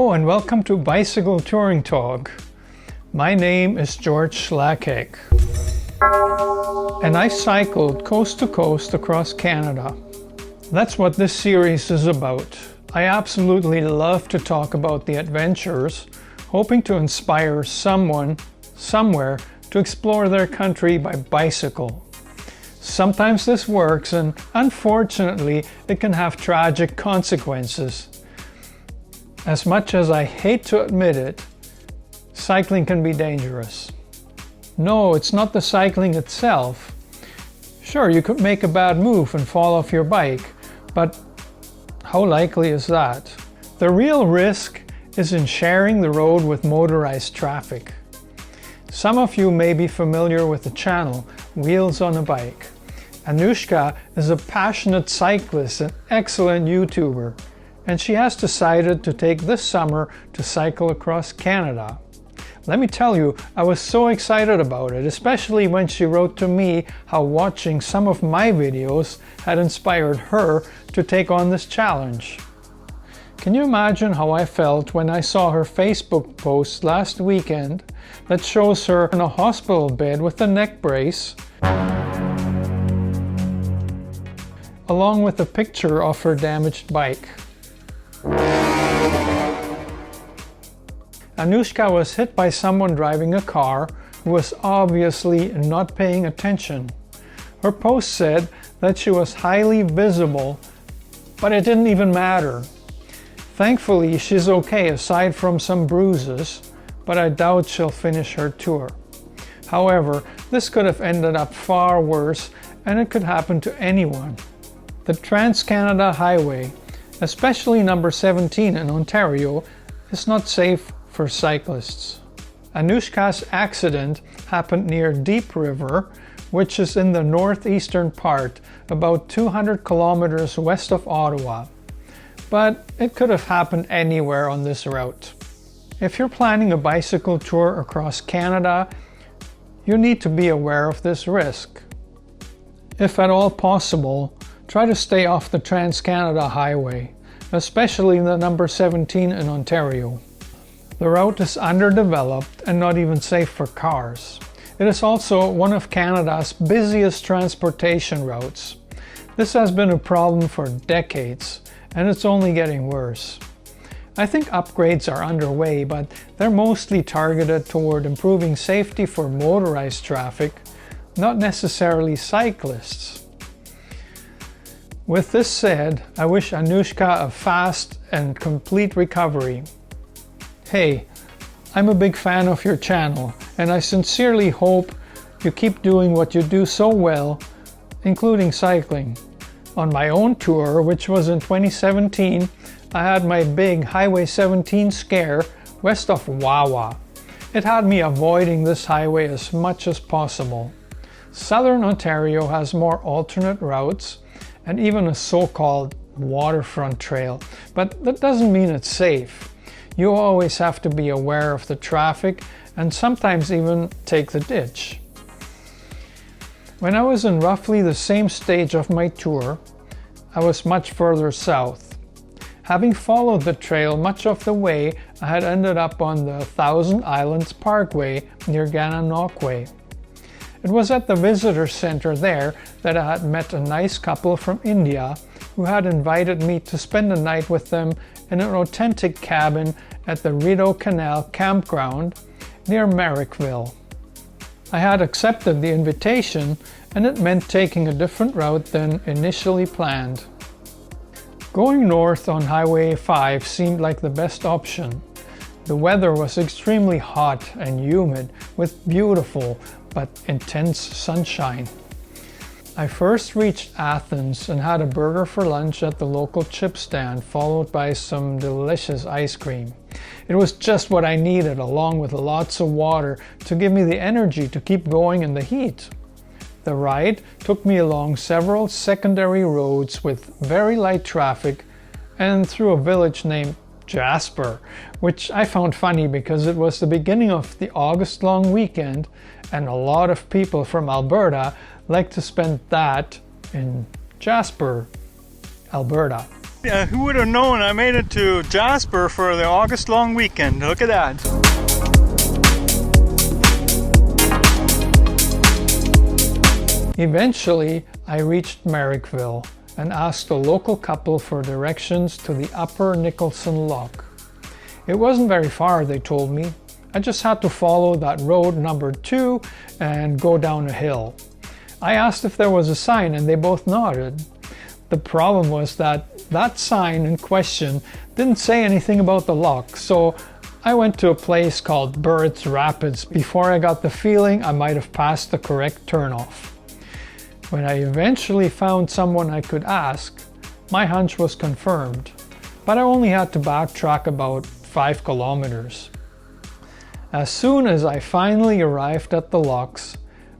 Hello and welcome to Bicycle Touring Talk. My name is George Schlacek, and I cycled coast to coast across Canada. That's what this series is about. I absolutely love to talk about the adventures, hoping to inspire someone, somewhere, to explore their country by bicycle. Sometimes this works, and unfortunately, it can have tragic consequences. As much as I hate to admit it, cycling can be dangerous. No, it's not the cycling itself. Sure, you could make a bad move and fall off your bike, but how likely is that? The real risk is in sharing the road with motorized traffic. Some of you may be familiar with the channel Wheels on a Bike. Anushka is a passionate cyclist and excellent YouTuber, and she has decided to take this summer to cycle across Canada. Let me tell you, I was so excited about it, especially when she wrote to me how watching some of my videos had inspired her to take on this challenge. Can you imagine how I felt when I saw her Facebook post last weekend that shows her in a hospital bed with a neck brace, along with a picture of her damaged bike. Anushka was hit by someone driving a car who was obviously not paying attention. Her post said that she was highly visible, but it didn't even matter. Thankfully, she's okay aside from some bruises, but I doubt she'll finish her tour. However, this could have ended up far worse, and it could happen to anyone. The Trans-Canada Highway, especially number 17 in Ontario, is not safe for cyclists. Anushka's accident happened near Deep River, which is in the northeastern part, about 200 kilometers west of Ottawa. But it could have happened anywhere on this route. If you're planning a bicycle tour across Canada, you need to be aware of this risk. If at all possible, try to stay off the Trans-Canada Highway, especially the number 17 in Ontario. The route is underdeveloped and not even safe for cars. It is also one of Canada's busiest transportation routes. This has been a problem for decades, and it's only getting worse. I think upgrades are underway, but they're mostly targeted toward improving safety for motorized traffic, not necessarily cyclists. With this said, I wish Anushka a fast and complete recovery. Hey, I'm a big fan of your channel, and I sincerely hope you keep doing what you do so well, including cycling. On my own tour, which was in 2017, I had my big Highway 17 scare west of Wawa. It had me avoiding this highway as much as possible. Southern Ontario has more alternate routes, and even a so-called waterfront trail, but that doesn't mean it's safe. You always have to be aware of the traffic and sometimes even take the ditch. When I was in roughly the same stage of my tour, I was much further south. Having followed the trail much of the way, I had ended up on the Thousand Islands Parkway near Gananoque. It was at the visitor center there that I had met a nice couple from India who had invited me to spend the night with them in an Otentik cabin at the Rideau Canal campground near Merrickville. I had accepted the invitation, and it meant taking a different route than initially planned. Going north on Highway 5 seemed like the best option. The weather was extremely hot and humid with beautiful but intense sunshine. I first reached Athens and had a burger for lunch at the local chip stand, followed by some delicious ice cream. It was just what I needed, along with lots of water to give me the energy to keep going in the heat. The ride took me along several secondary roads with very light traffic and through a village named Jasper, which I found funny because it was the beginning of the August long weekend and a lot of people from Alberta like to spend that in Jasper, Alberta. Who would have known I made it to Jasper for the August long weekend? Look at that. Eventually, I reached Merrickville and asked a local couple for directions to the Upper Nicholson Loch. It wasn't very far, they told me. I just had to follow that road number 2 and go down a hill. I asked if there was a sign and they both nodded. The problem was that sign in question didn't say anything about the loch, so I went to a place called Burrett's Rapids before I got the feeling I might have passed the correct turnoff. When I eventually found someone I could ask, my hunch was confirmed, but I only had to backtrack about 5 kilometers. As soon as I finally arrived at the lochs,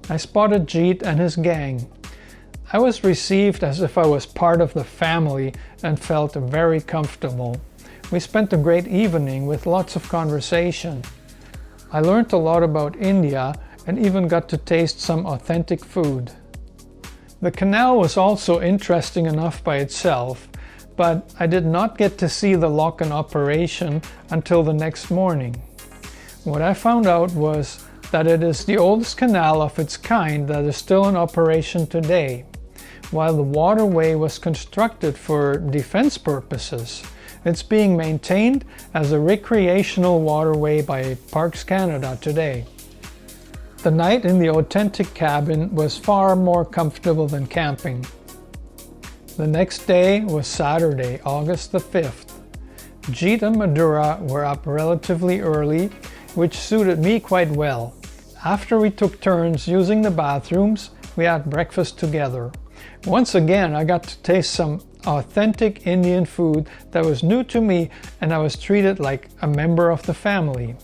I spotted Jeet and his gang. I was received as if I was part of the family and felt very comfortable. We spent a great evening with lots of conversation. I learned a lot about India and even got to taste some authentic food. The canal was also interesting enough by itself, but I did not get to see the loch in operation until the next morning. What I found out was that it is the oldest canal of its kind that is still in operation today. While the waterway was constructed for defense purposes, it's being maintained as a recreational waterway by Parks Canada today. The night in the Otentik cabin was far more comfortable than camping. The next day was Saturday, August the 5th. Jeet and Madura were up relatively early, which suited me quite well. After we took turns using the bathrooms, we had breakfast together. Once again, I got to taste some authentic Indian food that was new to me, and I was treated like a member of the family.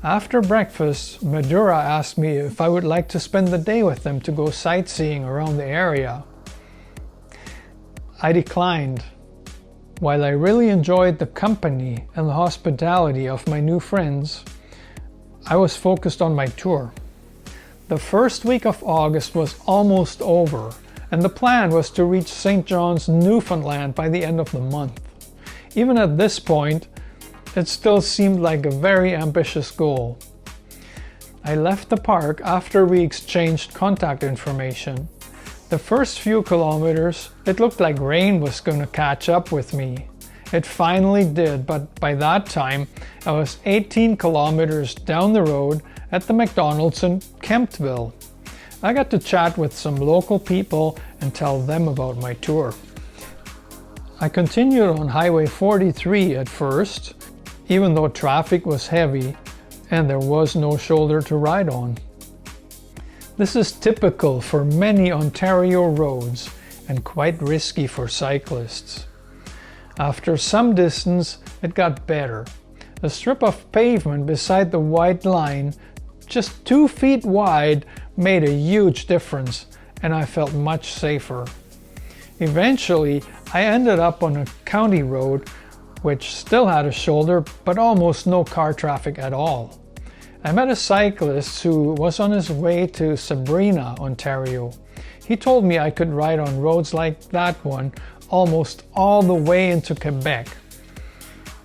After breakfast, Madura asked me if I would like to spend the day with them to go sightseeing around the area. I declined. While I really enjoyed the company and the hospitality of my new friends, I was focused on my tour. The first week of August was almost over, and the plan was to reach St. John's, Newfoundland by the end of the month. Even at this point, it still seemed like a very ambitious goal. I left the park after we exchanged contact information. The first few kilometers, it looked like rain was going to catch up with me. It finally did, but by that time, I was 18 kilometers down the road at the McDonald's in Kemptville. I got to chat with some local people and tell them about my tour. I continued on Highway 43 at first, even though traffic was heavy and there was no shoulder to ride on. This is typical for many Ontario roads and quite risky for cyclists. After some distance, it got better. A strip of pavement beside the white line, just 2 feet wide, made a huge difference, and I felt much safer. Eventually, I ended up on a county road which still had a shoulder but almost no car traffic at all. I met a cyclist who was on his way to Sabrina, Ontario. He told me I could ride on roads like that one almost all the way into Quebec.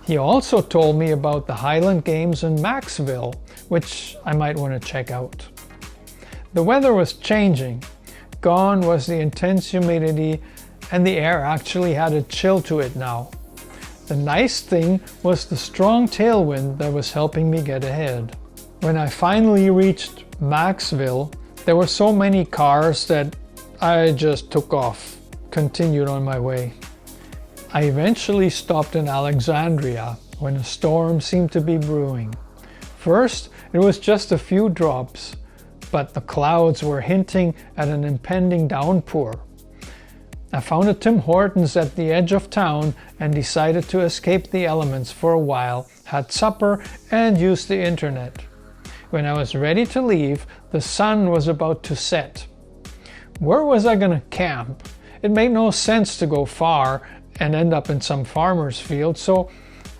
He also told me about the Highland Games in Maxville, which I might want to check out. The weather was changing. Gone was the intense humidity, and the air actually had a chill to it now. The nice thing was the strong tailwind that was helping me get ahead. When I finally reached Maxville, there were so many cars that I just took off, continued on my way. I eventually stopped in Alexandria when a storm seemed to be brewing. First, it was just a few drops, but the clouds were hinting at an impending downpour. I found a Tim Hortons at the edge of town and decided to escape the elements for a while, had supper, and used the internet. When I was ready to leave, the sun was about to set. Where was I gonna camp? It made no sense to go far and end up in some farmer's field, so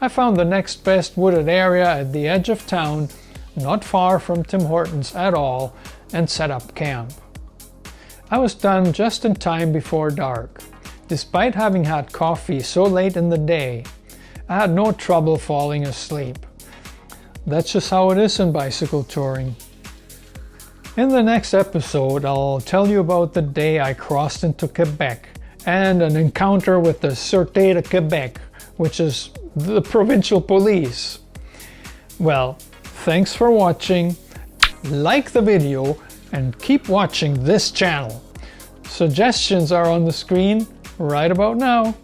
I found the next best wooded area at the edge of town, not far from Tim Hortons at all, and set up camp. I was done just in time before dark. Despite having had coffee so late in the day, I had no trouble falling asleep. That's just how it is in bicycle touring. In the next episode, I'll tell you about the day I crossed into Quebec and an encounter with the Sûreté de Québec, which is the provincial police. Well, thanks for watching. Like the video and keep watching this channel. Suggestions are on the screen right about now.